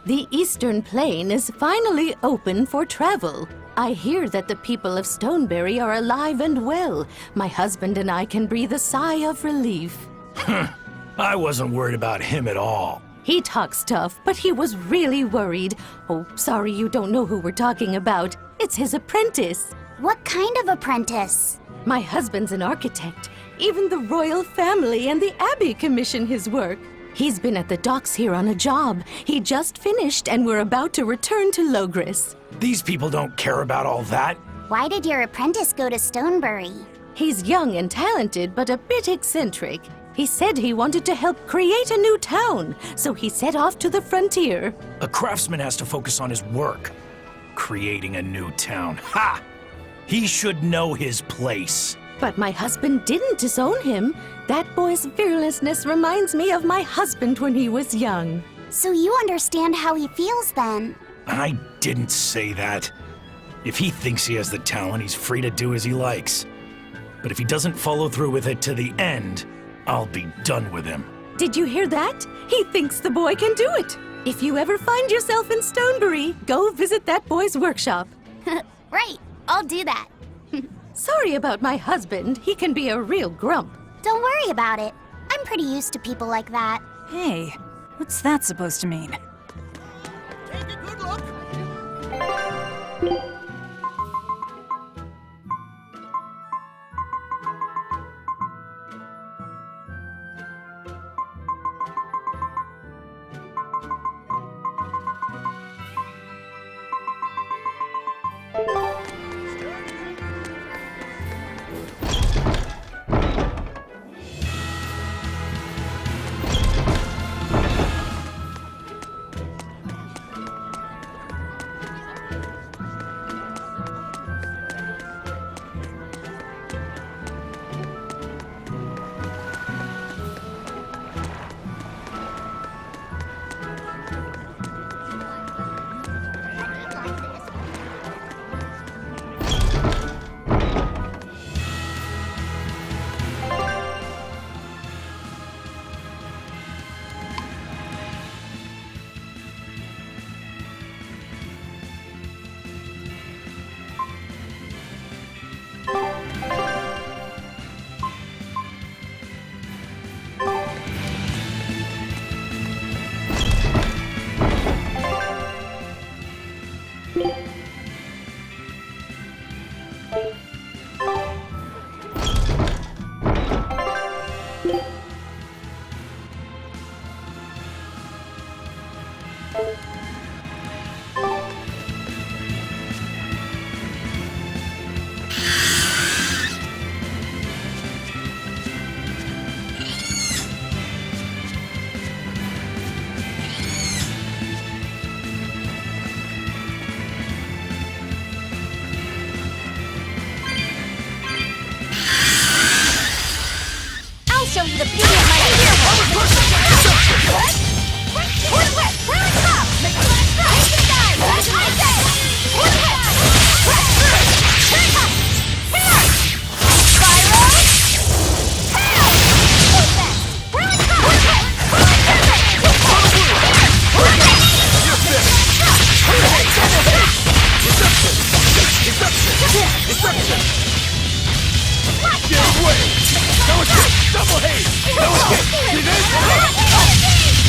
The Eastern Plain is finally open for travel. I hear that the people of Stonebury are alive and well. My husband and I can breathe a sigh of relief. I wasn't worried about him at all. He talks tough, but he was really worried. Oh, sorry you don't know who we're talking about. It's his apprentice. What kind of apprentice? My husband's an architect. Even the royal family and the Abbey commission his work. He's been at the docks here on a job. He just finished and we're about to return to Logris. These people don't care about all that. Why did your apprentice go to Stonebury? He's young and talented, but a bit eccentric. He said he wanted to help create a new town, so he set off to the frontier. A craftsman has to focus on his work. Creating a new town. Ha! He should know his place. But my husband didn't disown him. That boy's fearlessness reminds me of my husband when he was young. So you understand how he feels then? I didn't say that. If he thinks he has the talent, he's free to do as he likes. But if he doesn't follow through with it to the end, I'll be done with him. Did you hear that? He thinks the boy can do it. If you ever find yourself in Stonebury, go visit that boy's workshop. Right, I'll do that. Sorry about my husband. He can be a real grump. Don't worry about it. I'm pretty used to people like that. Hey, what's that supposed to mean? Take a good look. Show you the beauty of my Double haze! No escape! See this?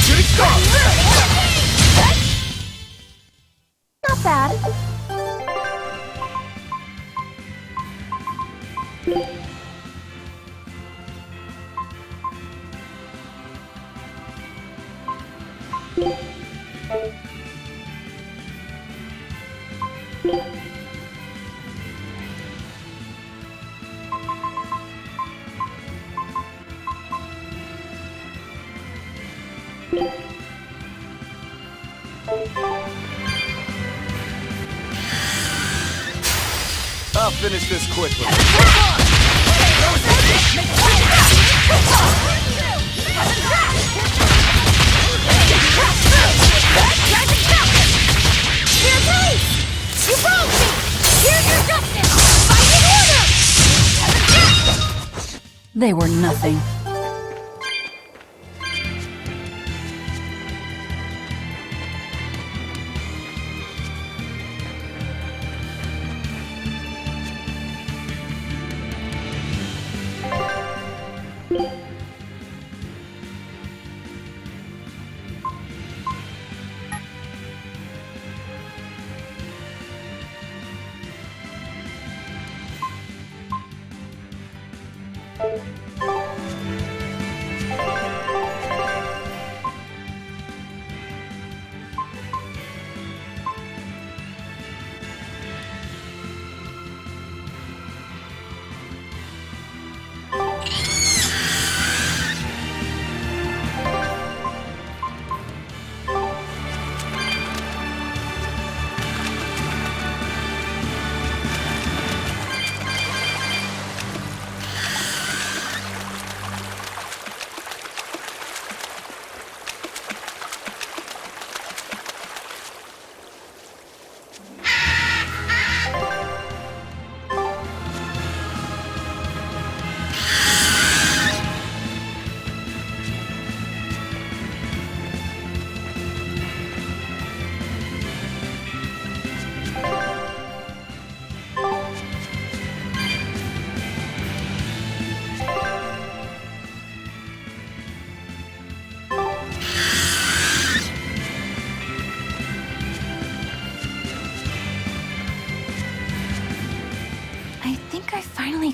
Shooting star! Not bad. I'll finish this quickly. They were nothing.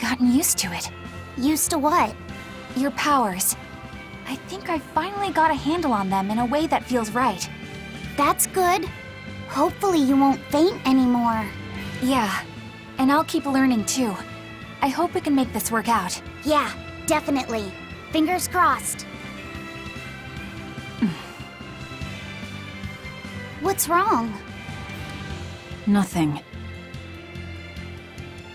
Gotten used to it. Used to what? Your powers. I think I finally got a handle on them in a way that feels right. That's good. Hopefully you won't faint anymore. Yeah, and I'll keep learning too. I hope we can make this work out. Yeah, definitely. Fingers crossed. What's wrong? Nothing.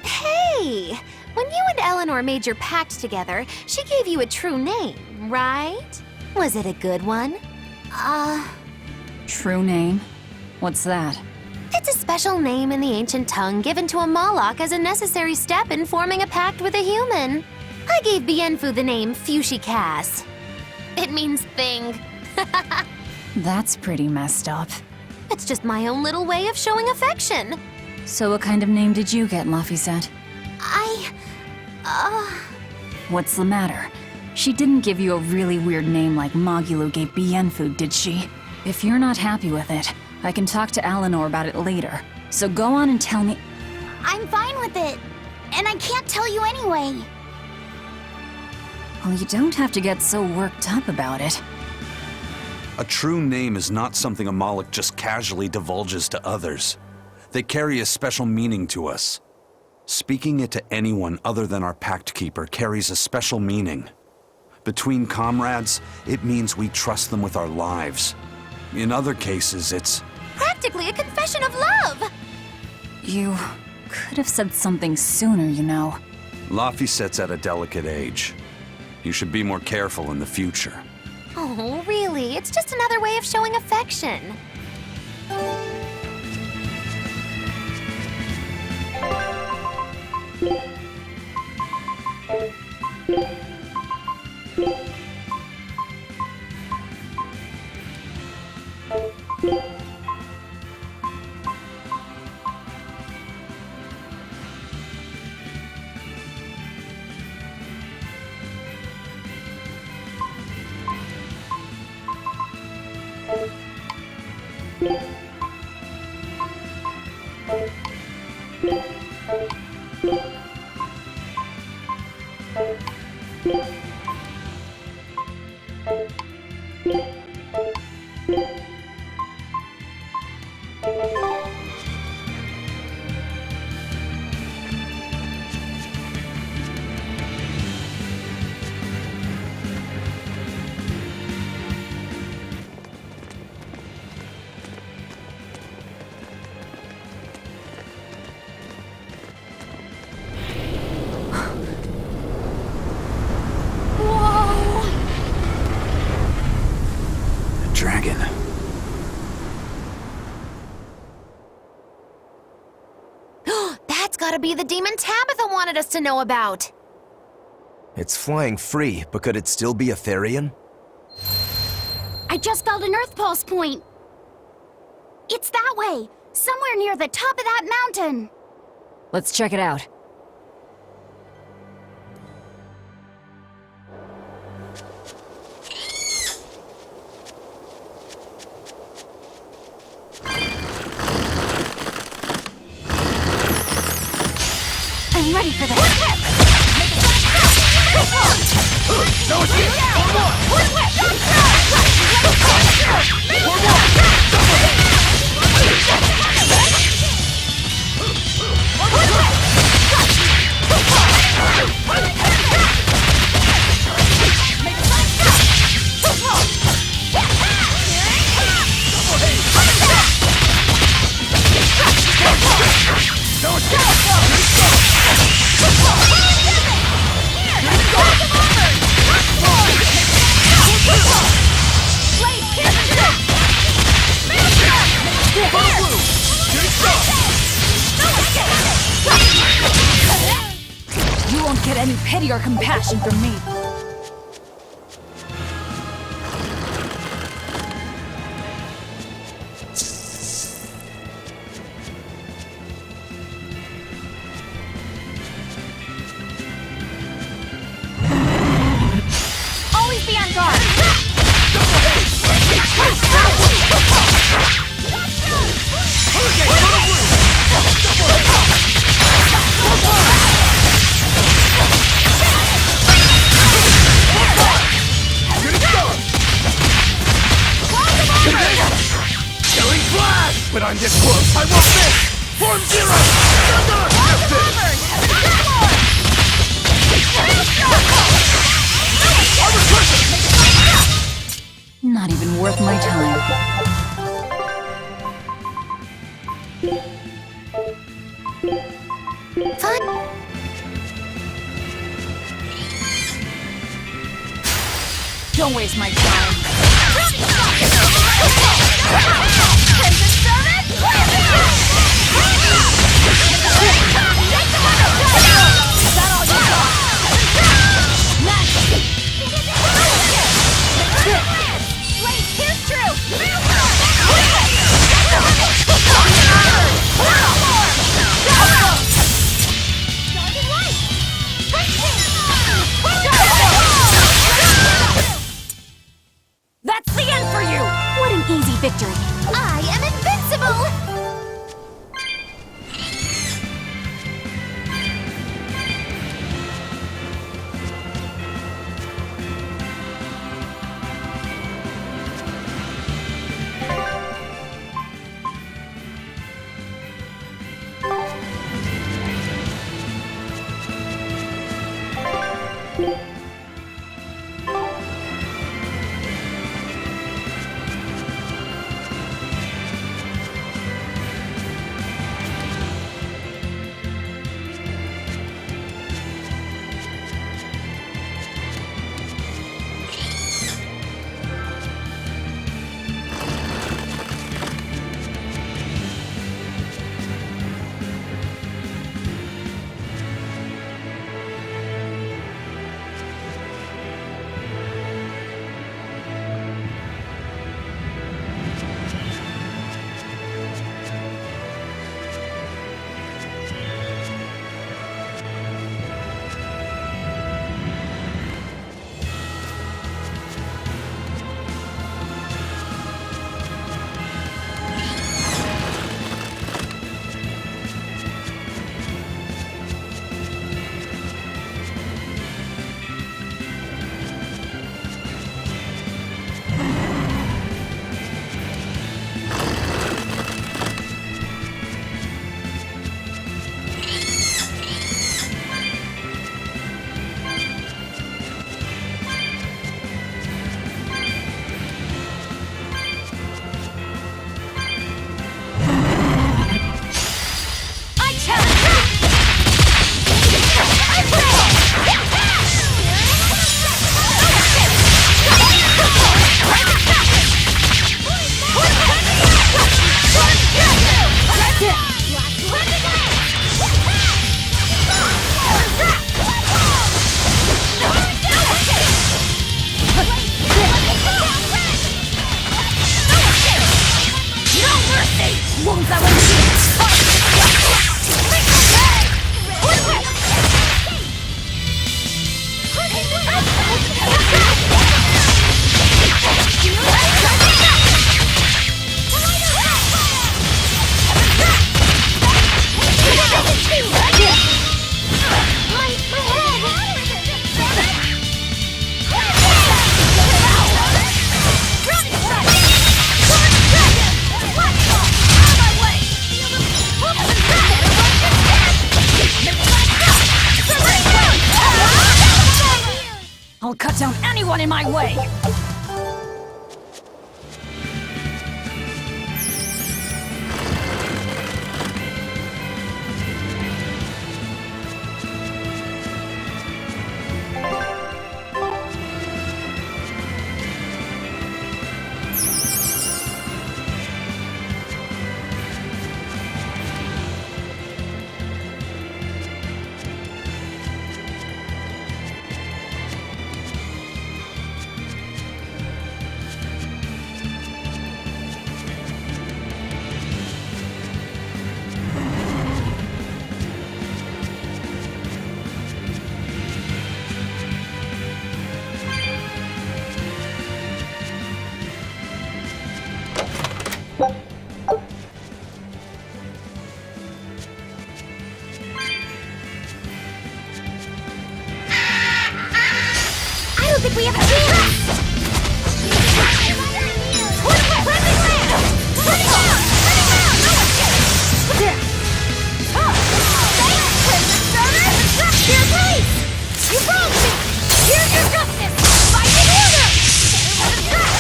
Hey! When you and Eleanor made your pact together, she gave you a true name, right? Was it a good one? True name? What's that? It's a special name in the ancient tongue given to a Malak as a necessary step in forming a pact with a human. I gave Bienfu the name Fushi-Cass. It means thing. That's pretty messed up. It's just my own little way of showing affection. So what kind of name did you get, Laphicet? What's the matter? She didn't give you a really weird name like Magulu gave Bienfu, did she? If you're not happy with it, I can talk to Eleanor about it later. So go on and tell me— I'm fine with it. And I can't tell you anyway. Well, you don't have to get so worked up about it. A true name is not something a Malak just casually divulges to others. They carry a special meaning to us. Speaking it to anyone other than our Pact Keeper carries a special meaning. Between comrades, it means we trust them with our lives. In other cases, it's Practically a confession of love! You could have said something sooner, you know. Laphicet's at a delicate age. You should be more careful in the future. Oh, really? It's just another way of showing affection. Dragon. That's gotta be the demon Tabitha wanted us to know about. It's flying free, but could it still be a Therian? I just felt an Earth Pulse point. It's that way, somewhere near the top of that mountain. Let's check it out. I'm ready for this. You won't get any pity or compassion from me. Always be on guard! When I'm this close, I want this! Form Zero! Not even worth my time. Fun. Don't waste my time. That's the end for you! What an easy victory. I I'll cut down anyone in my way! I don't think we have a chance! Your place! You wronged me! Here's your justice! Fight in order!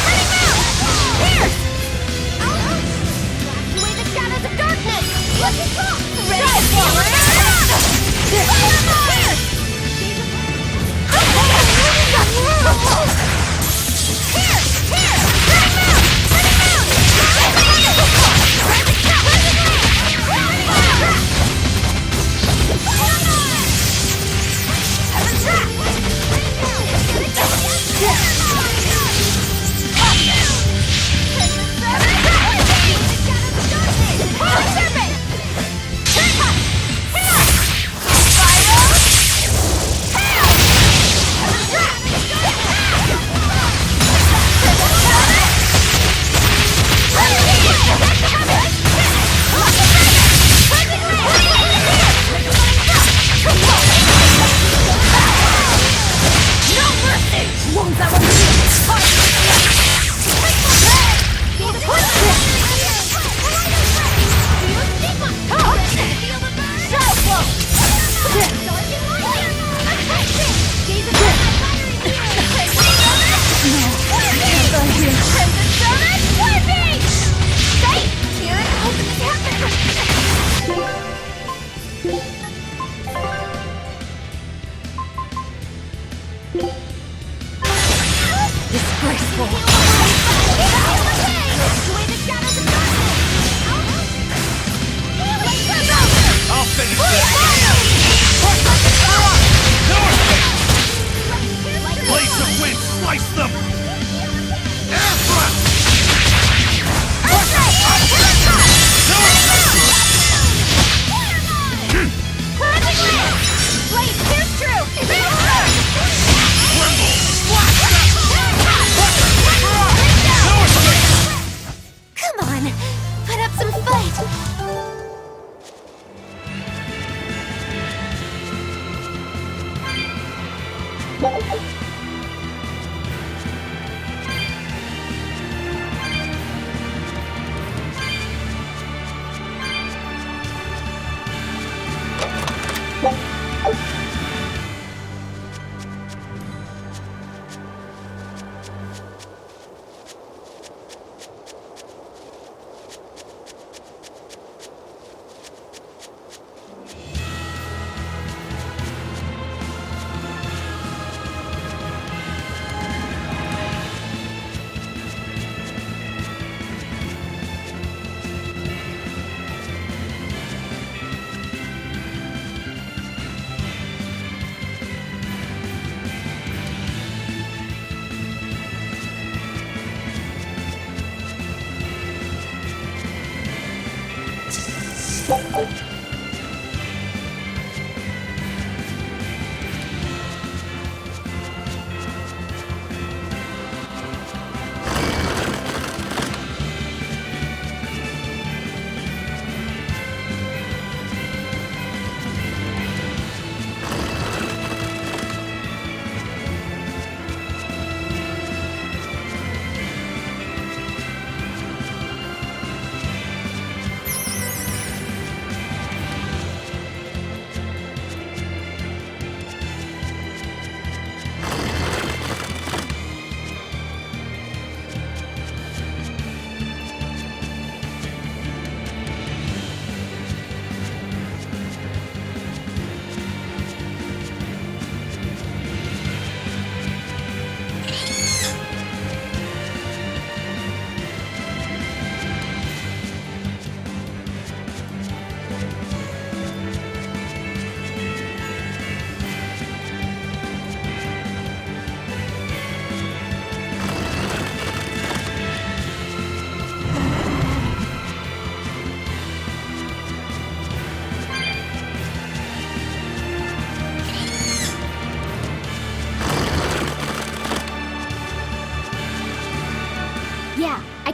Running out! Here! Blast away the shadows of darkness! Let's go! Ready to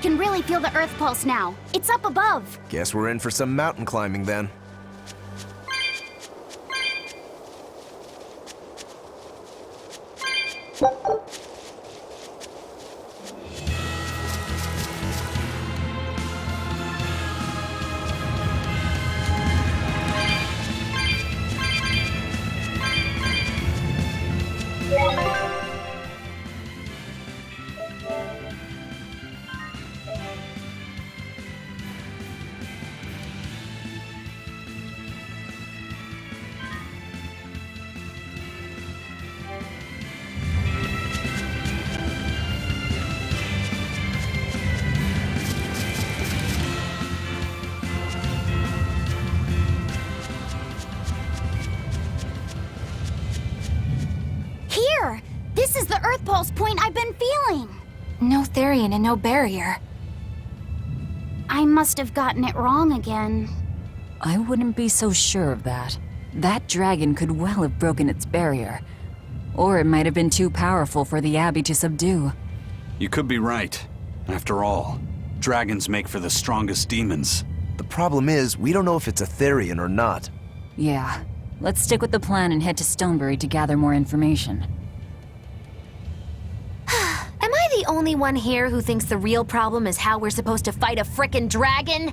can really feel the Earth pulse now. It's up above. Guess we're in for some mountain climbing then. Here! This is the Earth pulse point I've been feeling. No Therian and no barrier. I must have gotten it wrong again. I wouldn't be so sure of that. That dragon could well have broken its barrier. Or it might have been too powerful for the Abbey to subdue. You could be right. After all, dragons make for the strongest demons. The problem is, we don't know if it's a Therian or not. Yeah. Let's stick with the plan and head to Stonebury to gather more information. Am I the only one here who thinks the real problem is how we're supposed to fight a frickin' dragon?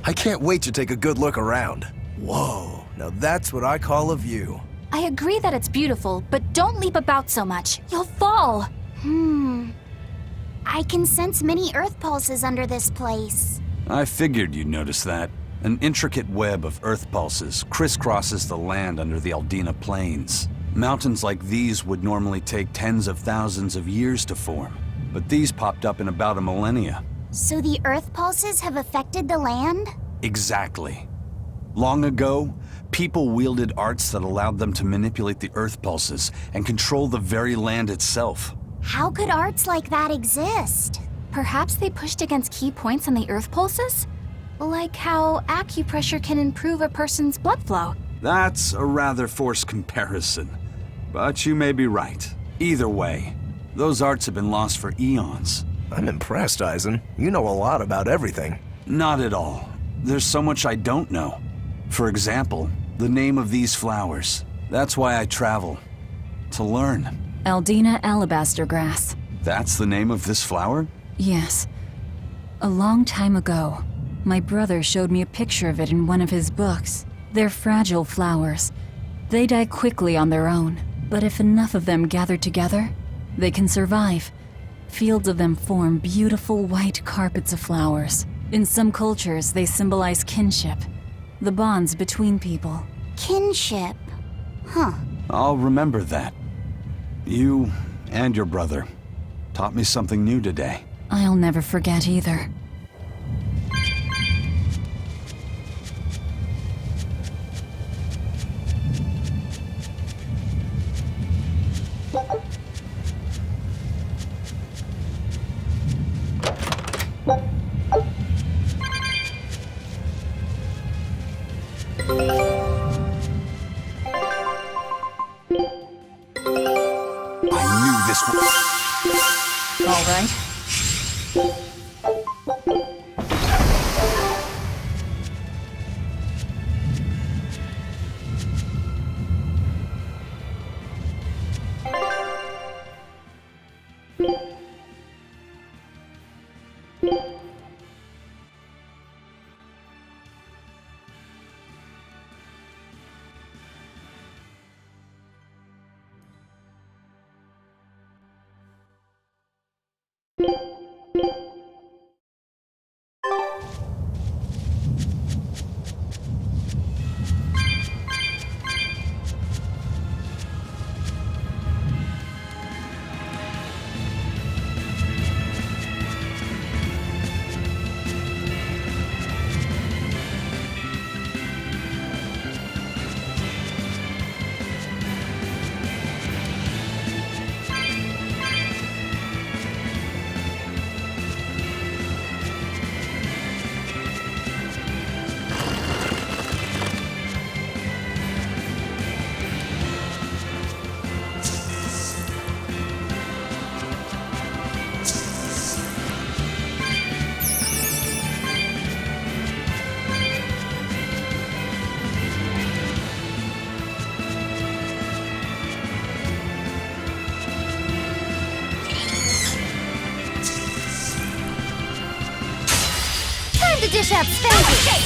I can't wait to take a good look around. Whoa, now that's what I call a view. I agree that it's beautiful, but don't leap about so much. You'll fall. I can sense many Earth pulses under this place. I figured you'd notice that. An intricate web of earth pulses crisscrosses the land under the Aldina Plains. Mountains like these would normally take tens of thousands of years to form, but these popped up in about a millennia. So the Earth pulses have affected the land? Exactly. Long ago, people wielded arts that allowed them to manipulate the earth pulses and control the very land itself. How could arts like that exist? Perhaps they pushed against key points on the Earth pulses? Like how acupressure can improve a person's blood flow. That's a rather forced comparison, but you may be right. Either way, those arts have been lost for eons. I'm impressed, Eisen. You know a lot about everything. Not at all. There's so much I don't know. For example, the name of these flowers. That's why I travel. To learn. Aldina alabaster grass. That's the name of this flower? Yes. A long time ago, my brother showed me a picture of it in one of his books. They're fragile flowers. They die quickly on their own, but if enough of them gather together, they can survive. Fields of them form beautiful white carpets of flowers. In some cultures, they symbolize kinship, the bonds between people. Kinship. Huh. I'll remember that. You and your brother taught me something new today. I'll never forget either. All right. to dish out spanking!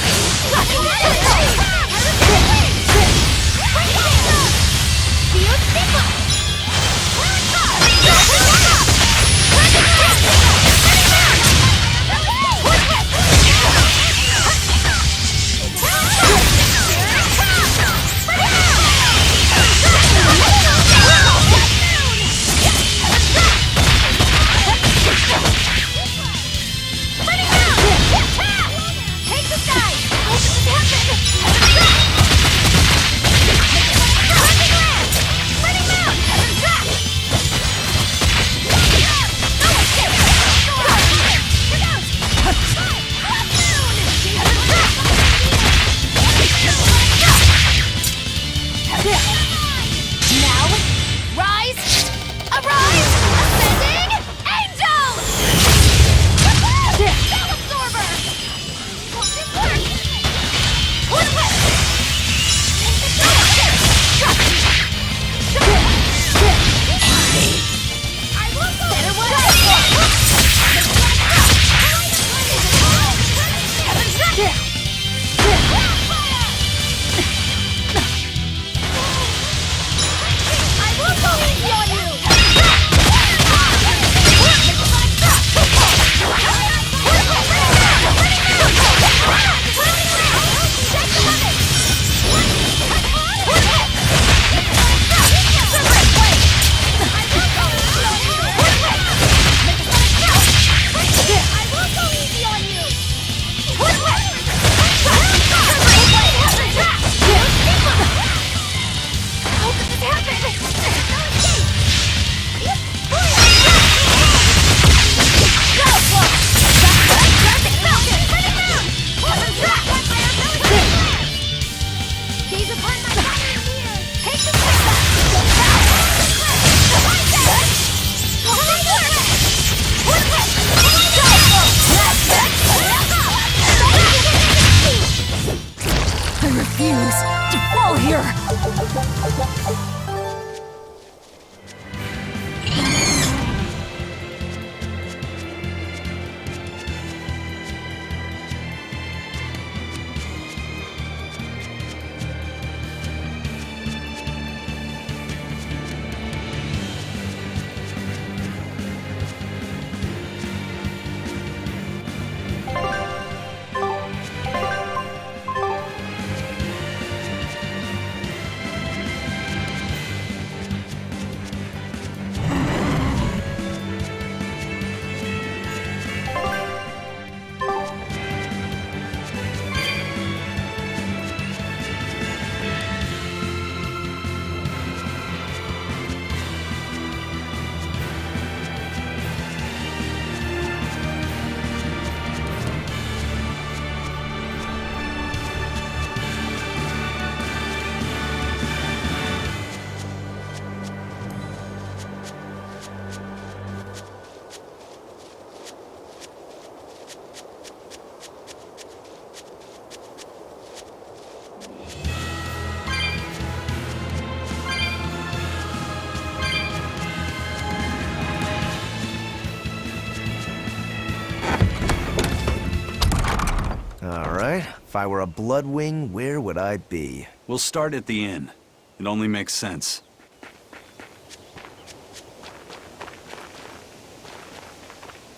Alright, if I were a Bloodwing, where would I be? We'll start at the inn. It only makes sense.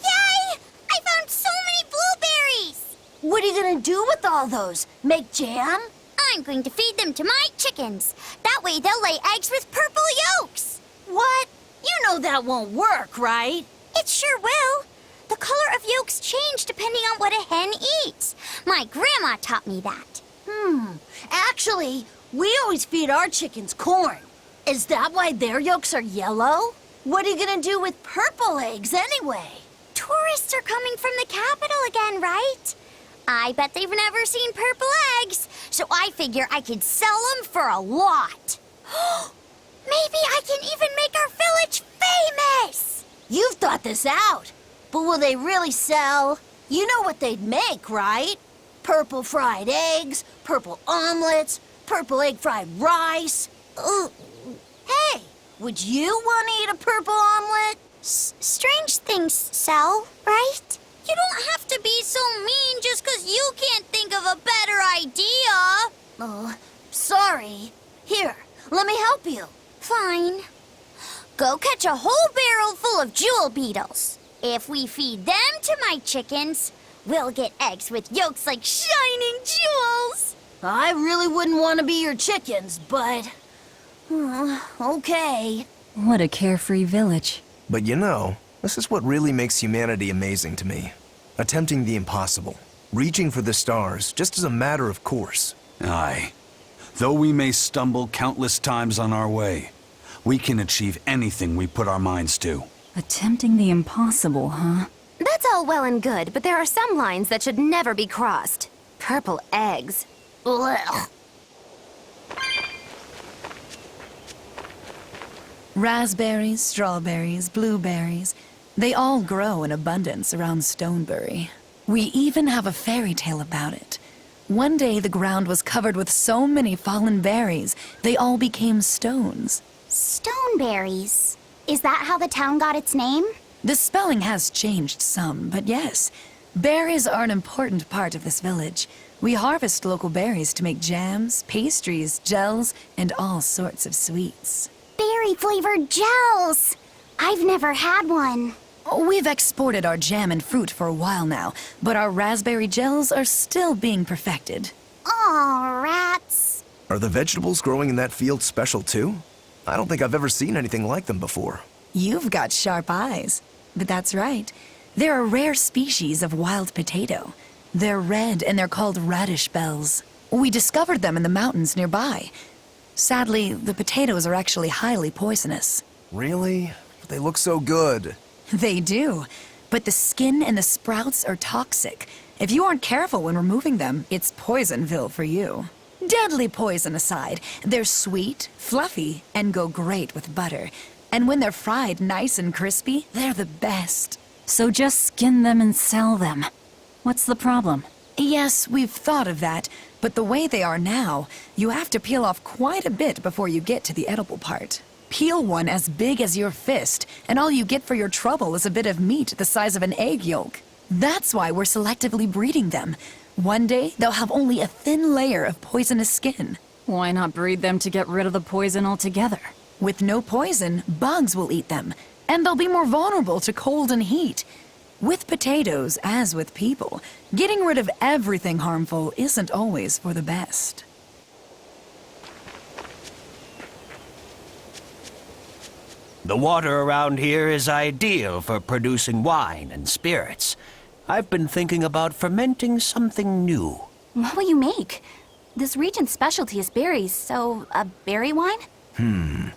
Yay! I found so many blueberries! What are you gonna do with all those? Make jam? I'm going to feed them to my chickens. That way they'll lay eggs with purple yolks. What? You know that won't work, right? It sure will. The color of yolks change depending on what a hen eats. My grandma taught me that. Actually, we always feed our chickens corn. Is that why their yolks are yellow? What are you gonna do with purple eggs anyway? Tourists are coming from the capital again, right? I bet they've never seen purple eggs, so I figure I could sell them for a lot. Maybe I can even make our village famous! You've thought this out. But will they really sell? You know what they'd make, right? Purple fried eggs, purple omelets, purple egg fried rice. Hey, would you want to eat a purple omelet? Strange things sell, right? You don't have to be so mean just 'cause you can't think of a better idea. Oh, sorry. Here, let me help you. Fine. Go catch a whole barrel full of jewel beetles. If we feed them to my chickens, we'll get eggs with yolks like shining jewels. I really wouldn't want to be your chickens, but... okay. What a carefree village. But you know, this is what really makes humanity amazing to me. Attempting the impossible. Reaching for the stars, just as a matter of course. Aye. Though we may stumble countless times on our way, we can achieve anything we put our minds to. Attempting the impossible, huh? That's all well and good, but there are some lines that should never be crossed. Purple eggs. Blech. Raspberries, strawberries, blueberries, they all grow in abundance around Stonebury. We even have a fairy tale about it. One day the ground was covered with so many fallen berries, they all became stones. Stoneberries. Is that how the town got its name? The spelling has changed some, but yes, berries are an important part of this village. We harvest local berries to make jams, pastries, gels, and all sorts of sweets. Berry-flavored gels! I've never had one. We've exported our jam and fruit for a while now, but our raspberry gels are still being perfected. Aw, rats. Are the vegetables growing in that field special too? I don't think I've ever seen anything like them before. You've got sharp eyes. But that's right. They're a rare species of wild potato. They're red and they're called radish bells. We discovered them in the mountains nearby. Sadly, the potatoes are actually highly poisonous. Really? They look so good. They do. But the skin and the sprouts are toxic. If you aren't careful when removing them, it's Poisonville for you. Deadly poison aside, they're sweet, fluffy, and go great with butter. And when they're fried nice and crispy, they're the best. So just skin them and sell them. What's the problem? Yes, we've thought of that, but the way they are now, you have to peel off quite a bit before you get to the edible part. Peel one as big as your fist, and all you get for your trouble is a bit of meat the size of an egg yolk. That's why we're selectively breeding them. One day, they'll have only a thin layer of poisonous skin. Why not breed them to get rid of the poison altogether? With no poison, bugs will eat them, and they'll be more vulnerable to cold and heat. With potatoes, as with people, getting rid of everything harmful isn't always for the best. The water around here is ideal for producing wine and spirits. I've been thinking about fermenting something new. What will you make? This region's specialty is berries, so a berry wine?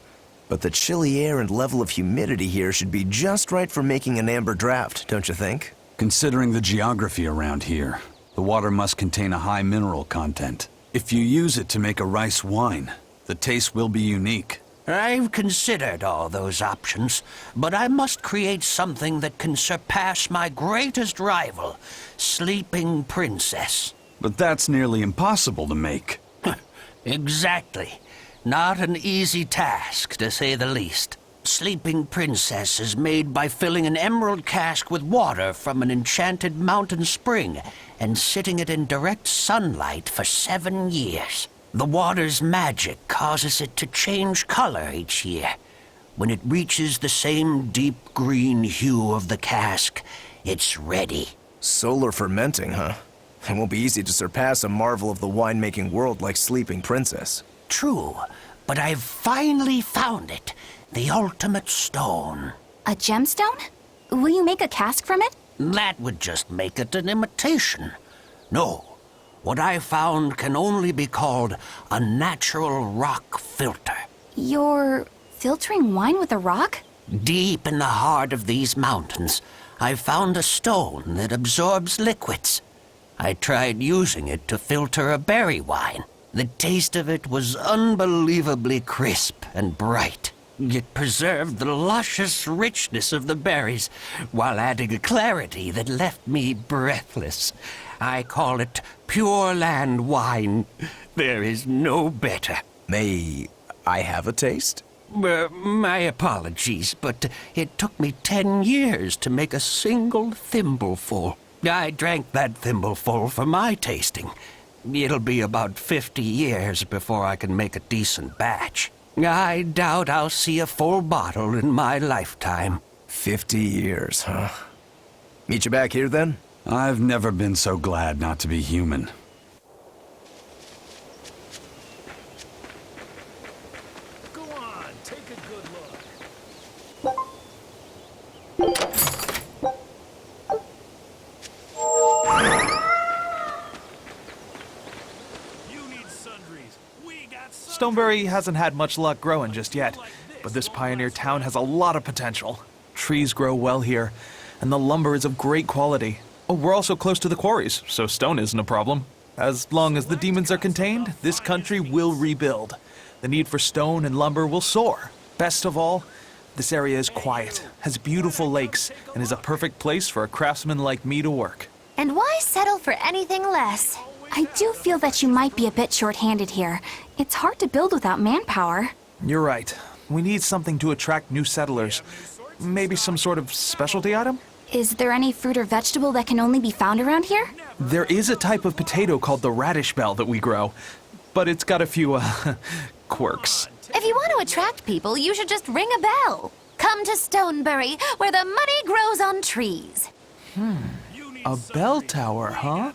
But the chilly air and level of humidity here should be just right for making an amber draft, don't you think? Considering the geography around here, the water must contain a high mineral content. If you use it to make a rice wine, the taste will be unique. I've considered all those options, but I must create something that can surpass my greatest rival, Sleeping Princess. But that's nearly impossible to make. Exactly. Not an easy task, to say the least. Sleeping Princess is made by filling an emerald cask with water from an enchanted mountain spring and sitting it in direct sunlight for 7 years. The water's magic causes it to change color each year. When it reaches the same deep green hue of the cask, it's ready. Solar fermenting, huh? It won't be easy to surpass a marvel of the winemaking world like Sleeping Princess. True, but I've finally found it. The ultimate stone. A gemstone? Will you make a cask from it? That would just make it an imitation. No. What I found can only be called a natural rock filter. You're filtering wine with a rock? Deep in the heart of these mountains, I found a stone that absorbs liquids. I tried using it to filter a berry wine. The taste of it was unbelievably crisp and bright. It preserved the luscious richness of the berries while adding a clarity that left me breathless. I call it Pure Land wine. There is no better. May I have a taste? My apologies, but it took me 10 years to make a single thimbleful. I drank that thimbleful for my tasting. It'll be about 50 years before I can make a decent batch. I doubt I'll see a full bottle in my lifetime. 50 years, huh? Meet you back here, then? I've never been so glad not to be human. Go on, take a good look. Stonebury hasn't had much luck growing just yet, but this pioneer town has a lot of potential. Trees grow well here, and the lumber is of great quality. Oh, we're also close to the quarries, so stone isn't a problem. As long as the demons are contained, this country will rebuild. The need for stone and lumber will soar. Best of all, this area is quiet, has beautiful lakes, and is a perfect place for a craftsman like me to work. And why settle for anything less? I do feel that you might be a bit short-handed here. It's hard to build without manpower. You're right. We need something to attract new settlers. Maybe some sort of specialty item? Is there any fruit or vegetable that can only be found around here? There is a type of potato called the radish bell that we grow, but it's got a few, quirks. If you want to attract people, you should just ring a bell. Come to Stonebury, where the money grows on trees. A bell tower, huh?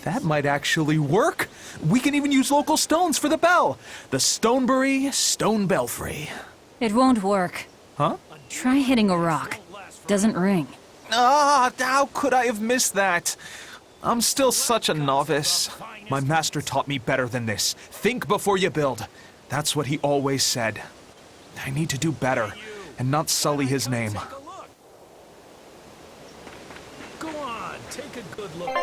That might actually work. We can even use local stones for the bell. The Stonebury Stone Belfry. It won't work. Huh? Try hitting a rock. Doesn't ring. Ah, how could I have missed that? I'm still such a novice. My master taught me better than this. Think before you build. That's what he always said. I need to do better and not sully his name. Go on, take a good look.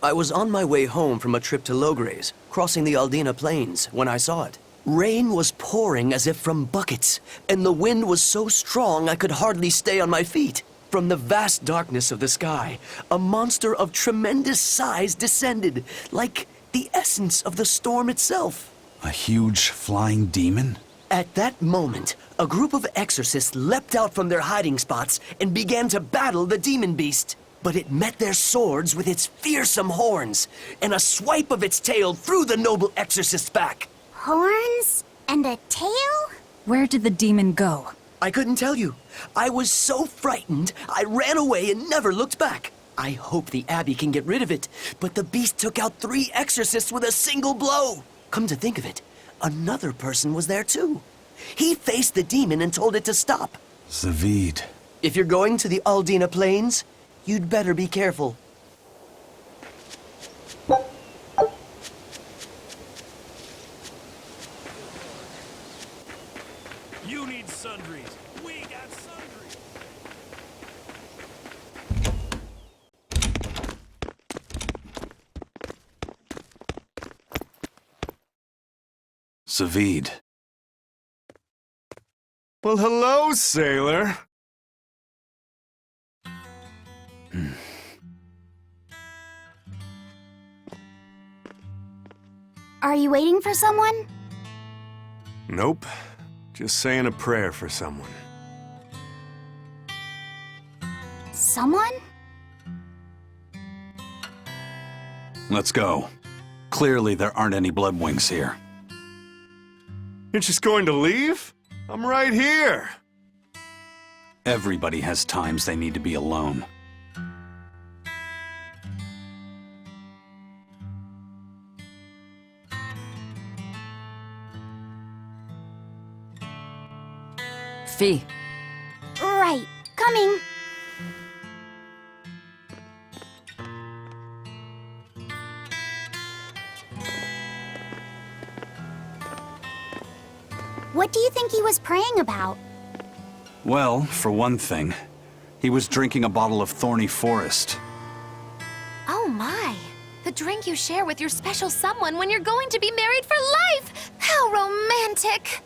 I was on my way home from a trip to Logres, crossing the Aldina Plains, when I saw it. Rain was pouring as if from buckets, and the wind was so strong I could hardly stay on my feet. From the vast darkness of the sky, a monster of tremendous size descended, like the essence of the storm itself. A huge flying demon? At that moment, a group of exorcists leapt out from their hiding spots and began to battle the demon beast. But it met their swords with its fearsome horns, and a swipe of its tail threw the noble exorcist's back. Horns? And a tail? Where did the demon go? I couldn't tell you. I was so frightened, I ran away and never looked back. I hope the Abbey can get rid of it, but the beast took out 3 exorcists with a single blow. Come to think of it, another person was there too. He faced the demon and told it to stop. Zavid. If you're going to the Aldina Plains, you'd better be careful. You need some. sundries. We got sundries. Savid. Well, hello, sailor. Are you waiting for someone? Nope. Just saying a prayer for someone. Someone? Let's go. Clearly there aren't any Bloodwings here. You're just going to leave? I'm right here. Everybody has times they need to be alone. Fee. Right. Coming. What do you think he was praying about? Well, for one thing, he was drinking a bottle of Thorny Forest. Oh my! The drink you share with your special someone when you're going to be married for life! How romantic!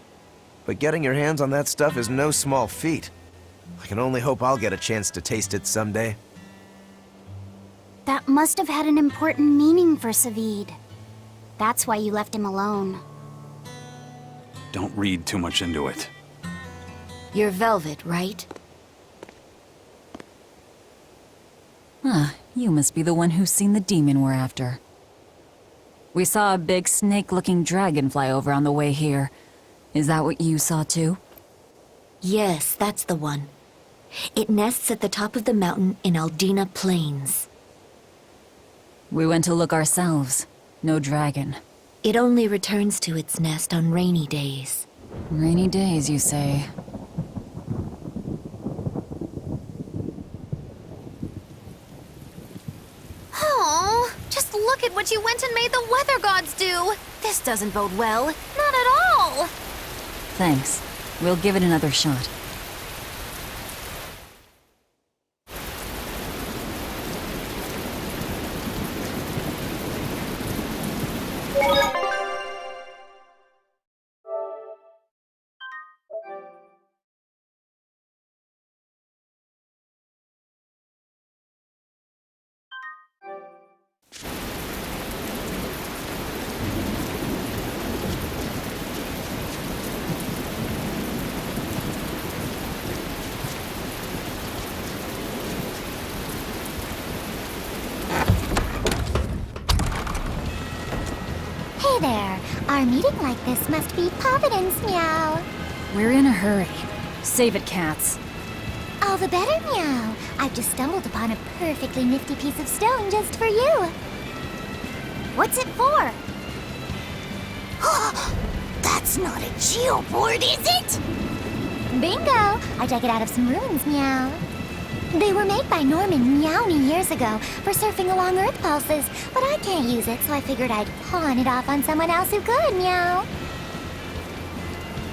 But getting your hands on that stuff is no small feat. I can only hope I'll get a chance to taste it someday. That must have had an important meaning for Savid. That's why you left him alone. Don't read too much into it. You're Velvet, right? You must be the one who's seen the demon we're after. We saw a big snake-looking dragon fly over on the way here. Is that what you saw too? Yes, that's the one. It nests at the top of the mountain in Aldina Plains. We went to look ourselves. No dragon. It only returns to its nest on rainy days. Rainy days, you say? Oh, just look at what you went and made the weather gods do! This doesn't bode well. Not at all! Thanks. We'll give it another shot. Hey there. Our meeting like this must be Providence, meow. We're in a hurry. Save it, cats. All the better, meow. I've just stumbled upon a perfectly nifty piece of stone just for you. What's it for? That's not a geoboard, is it? Bingo! I dug it out of some ruins, meow. They were made by Norman Meowny years ago for surfing along Earth pulses, but I can't use it, so I figured I'd pawn it off on someone else who could, meow.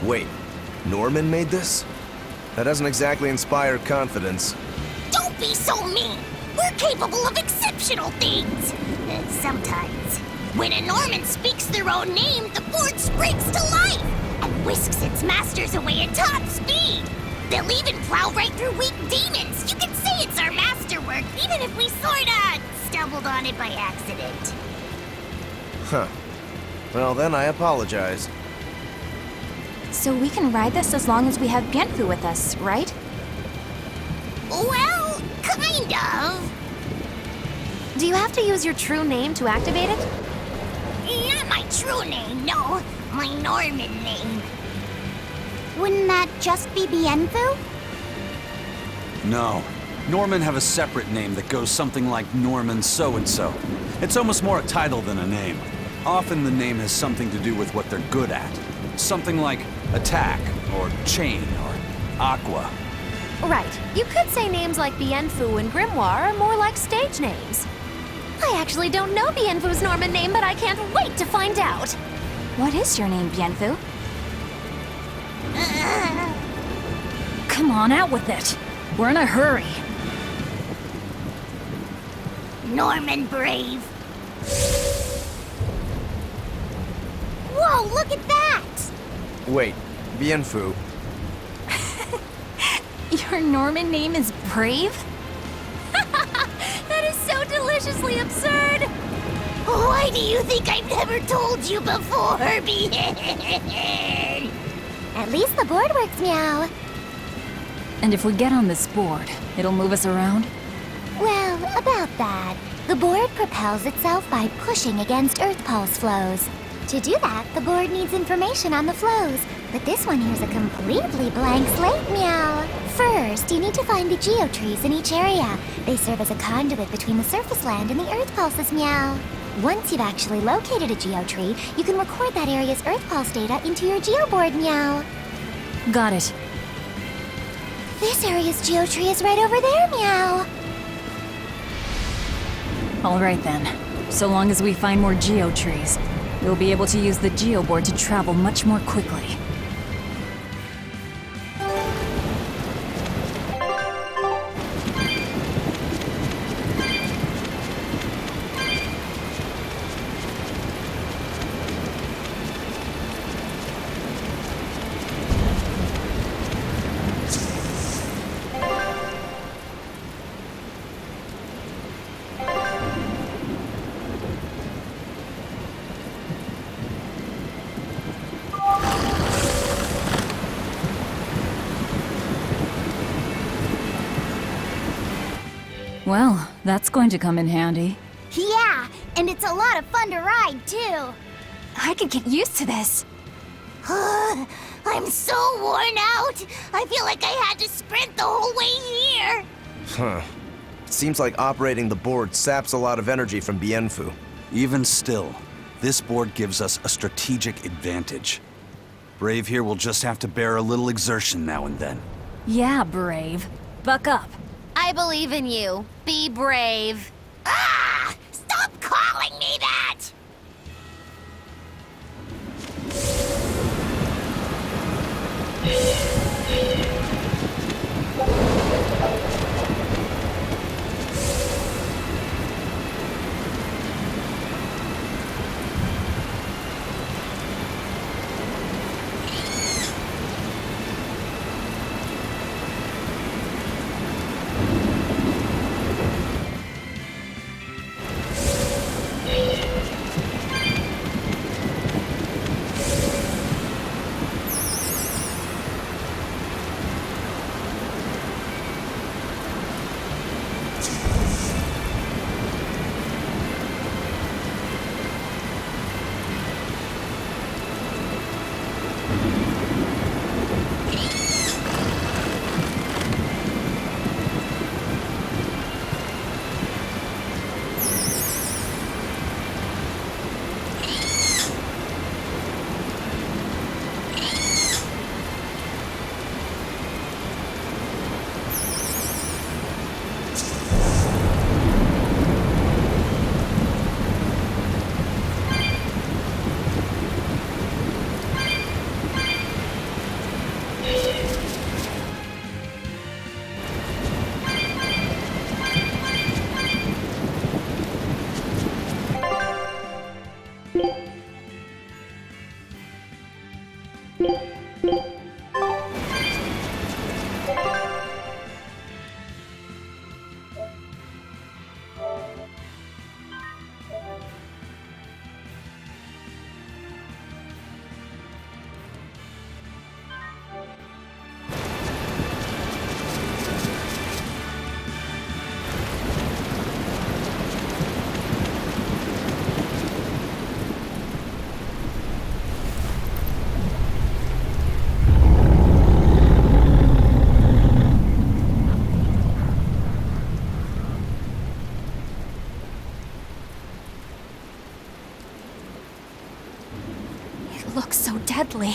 Wait, Norman made this? That doesn't exactly inspire confidence. Don't be so mean! We're capable of exceptional things! Sometimes. When a Norman speaks their own name, the board springs to life and whisks its masters away at top speed. They'll even plow right through weak demons. You can say it's our masterwork, even if we sorta stumbled on it by accident. Huh. Well, then I apologize. So we can ride this as long as we have Bienfu with us, right? Well, kind of. Do you have to use your true name to activate it? Not my true name, no. My Norman name. Wouldn't that just be Bienfu? No. Norman have a separate name that goes something like Norman so-and-so. It's almost more a title than a name. Often the name has something to do with what they're good at. Something like attack, or chain, or aqua. Right. You could say names like Bienfu and Grimoire are more like stage names. I actually don't know Bienfu's Norman name, but I can't wait to find out. What is your name, Bienfu? Come on, out with it. We're in a hurry. Norman Brave. Whoa, look at that! Wait, Bien Phu. Your Norman name is Brave? That is so deliciously absurd! Why do you think I've never told you before, Bien? At least the board works, Meow. And if we get on this board, it'll move us around? Well, about that. The board propels itself by pushing against Earth Pulse flows. To do that, the board needs information on the flows, but this one here's a completely blank slate, Meow. First, you need to find the geotrees in each area. They serve as a conduit between the surface land and the Earth Pulses, Meow. Once you've actually located a geotree, you can record that area's Earth Pulse data into your geoboard, Meow. Got it. This area's geotree is right over there, Meow. All right then. So long as we find more geotrees, we'll be able to use the geoboard to travel much more quickly. Well, that's going to come in handy. Yeah, and it's a lot of fun to ride, too. I could get used to this. I'm so worn out. I feel like I had to sprint the whole way here. Huh. It seems like operating the board saps a lot of energy from Bien Phu. Even still, this board gives us a strategic advantage. Brave here will just have to bear a little exertion now and then. Yeah, Brave. Buck up. I believe in you. Be brave. Ah! Stop calling me that! Looks so deadly.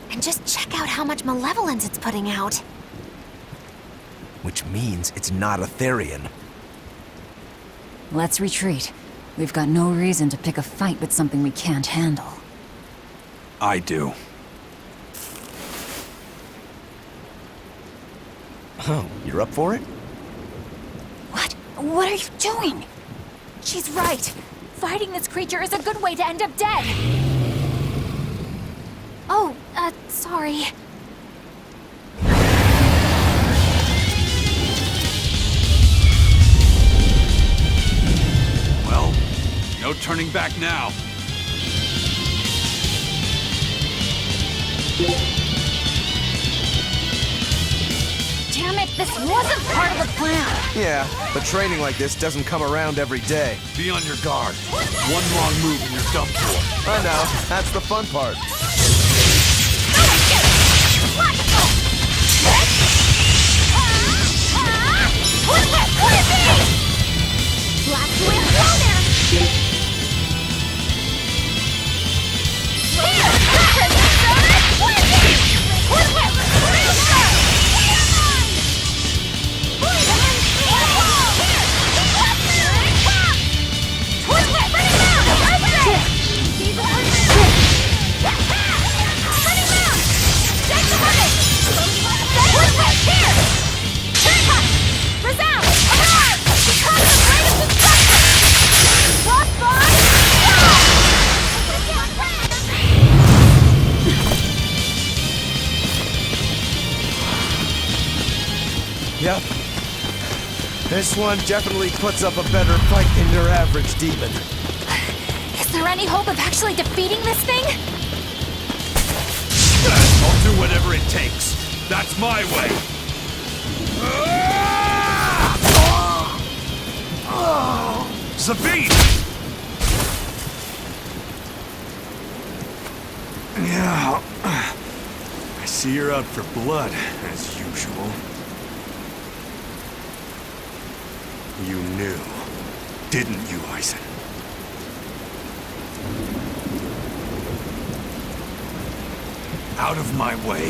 And just check out how much malevolence it's putting out. Which means it's not Etherian. Let's retreat. We've got no reason to pick a fight with something we can't handle. I do. Oh, you're up for it? What? What are you doing? She's right. Fighting this creature is a good way to end up dead. Oh, sorry. Well, no turning back now. Damn it, this wasn't part of the plan. Yeah, but training like this doesn't come around every day. Be on your guard. One wrong move and you're done for. I know, that's the fun part. Yep. This one definitely puts up a better fight than your average demon. Is there any hope of actually defeating this thing? I'll do whatever it takes. That's my way. Zavid! Yeah. I see you're out for blood, as usual. You knew, didn't you, Eisen? Out of my way.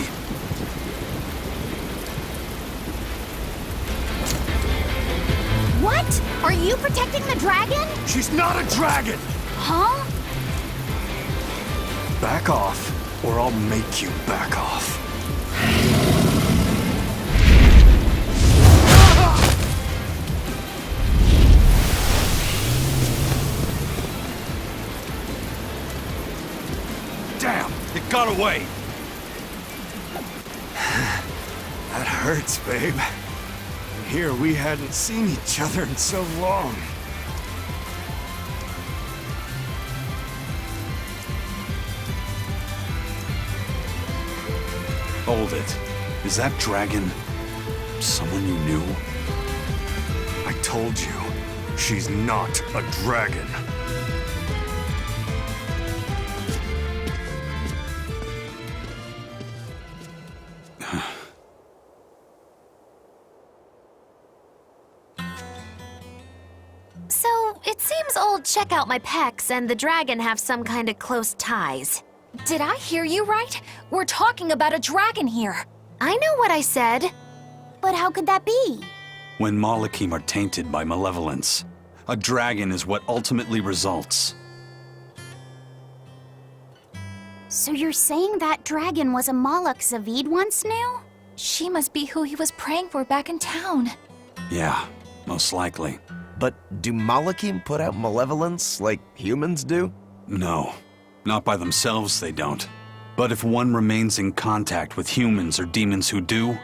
What? Are you protecting the dragon? She's not a dragon! Huh? Back off, or I'll make you back off. Damn! It got away! That hurts, babe. And here we hadn't seen each other in so long. Hold it. Is that dragon someone you knew? I told you, she's not a dragon. So, it seems old Check Out My Pecs and the dragon have some kind of close ties. Did I hear you right? We're talking about a dragon here. I know what I said. But how could that be? When Malakim are tainted by malevolence, a dragon is what ultimately results. So you're saying that dragon was a Malak Zavid once knew? She must be who he was praying for back in town. Yeah, most likely. But do Malakim put out malevolence like humans do? No, not by themselves they don't. But if one remains in contact with humans or demons who do,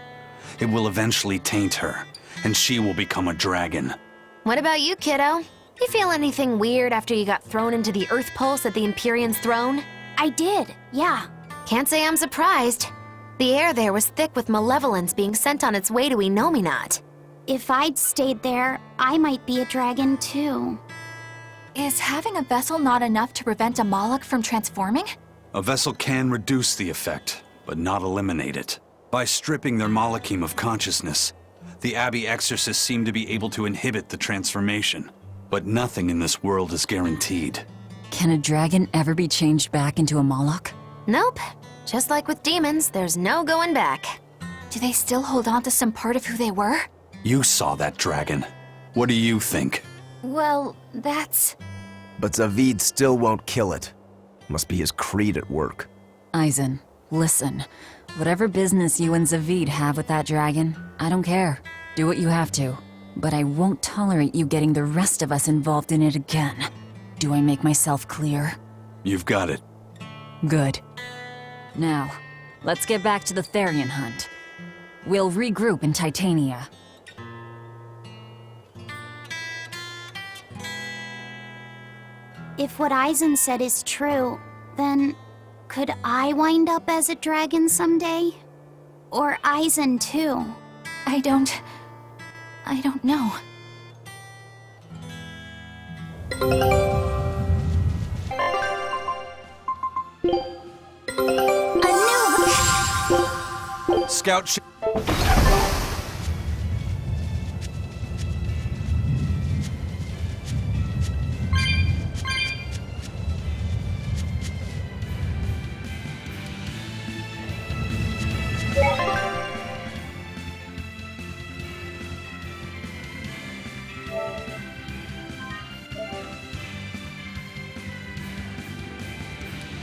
it will eventually taint her, and she will become a dragon. What about you, kiddo? You feel anything weird after you got thrown into the Earth Pulse at the Empyrean's throne? I did, yeah. Can't say I'm surprised. The air there was thick with malevolence being sent on its way to Enominat. If I'd stayed there, I might be a dragon too. Is having a vessel not enough to prevent a Malak from transforming? A vessel can reduce the effect, but not eliminate it. By stripping their Malakim of consciousness, the Abbey Exorcists seem to be able to inhibit the transformation. But nothing in this world is guaranteed. Can a dragon ever be changed back into a Malak? Nope. Just like with demons, there's no going back. Do they still hold on to some part of who they were? You saw that dragon. What do you think? Well, that's... But Zavid still won't kill it. Must be his creed at work. Eisen, listen. Whatever business you and Zavid have with that dragon, I don't care. Do what you have to. But I won't tolerate you getting the rest of us involved in it again. Do I make myself clear? You've got it. Good. Now, let's get back to the Therian hunt. We'll regroup in Titania. If what Eisen said is true, then could I wind up as a dragon someday? Or Eisen too? I don't know. Scout